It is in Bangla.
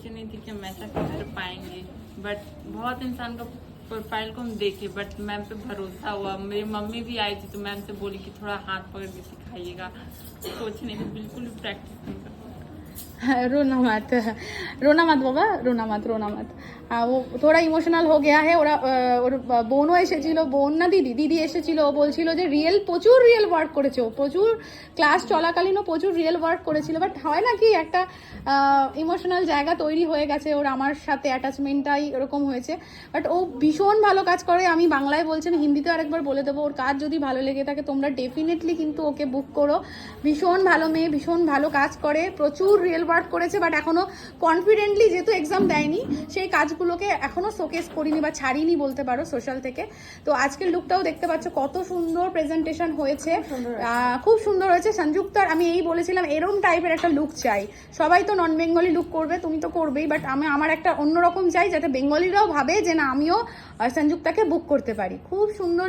सोची नहीं थी कि हम ऐसा कर पाएंगे, बट बहुत इंसान का प्रोफाइल को हम देखे, बट मैम पे भरोसा हुआ। मेरी मम्मी भी आई थी तो मैम से बोली कि थोड़ा हाथ पकड़ के सिखाइएगा। सोच नहीं थी, बिल्कुल भी प्रैक्टिस नहीं कर। रोना मत, रोना मत बाबा, रोना मत, रोना मत। हाँ, वो थोड़ा ইমোশনাল हो गया है। ওর বোনও এসেছিল, বোন না দিদি এসেছিল। ও বলছিল যে প্রচুর রিয়েল ওয়ার্ক করেছে, ও প্রচুর ক্লাস চলাকালীনও প্রচুর রিয়েল ওয়ার্ক করেছিল। বাট হয় না কি একটা ইমোশনাল জায়গা তৈরি হয়ে গেছে ওর, আমার সাথে অ্যাটাচমেন্টটাই এরকম হয়েছে। বাট ও ভীষণ ভালো কাজ করে। আমি বাংলায় বলছেন, হিন্দিতে আরেকবার বলে দেবো, ওর কাজ যদি ভালো লেগে থাকে তোমরা ডেফিনেটলি কিন্তু ওকে বুক করো। ভীষণ ভালো মেয়ে, ভীষণ ভালো কাজ করে, প্রচুর রিয়েল ওয়ার্ক করেছে। বাট এখনো কনফিডেন্টলি যেহেতু এক্সাম দেয়নি, সেই কাজগুলোকে এখনো শোকেস করিনি বা ছাড়িনি বলতে পারো সোশ্যাল থেকে। তো আজকের লুকটাও দেখতে পাচ্ছ কত সুন্দর প্রেজেন্টেশন হয়েছে, খুব সুন্দর হয়েছে। সংযুক্তার আমি এই বলেছিলাম এরম টাইপের একটা লুক চাই। সবাই তো নন বেঙ্গলি লুক করবে, তুমি তো করবেই, বাট আমার একটা অন্যরকম চাই, যাতে বেঙ্গলিরাও ভাবে যে না আমিও সংযুক্তাকে বুক করতে পারি। খুব সুন্দর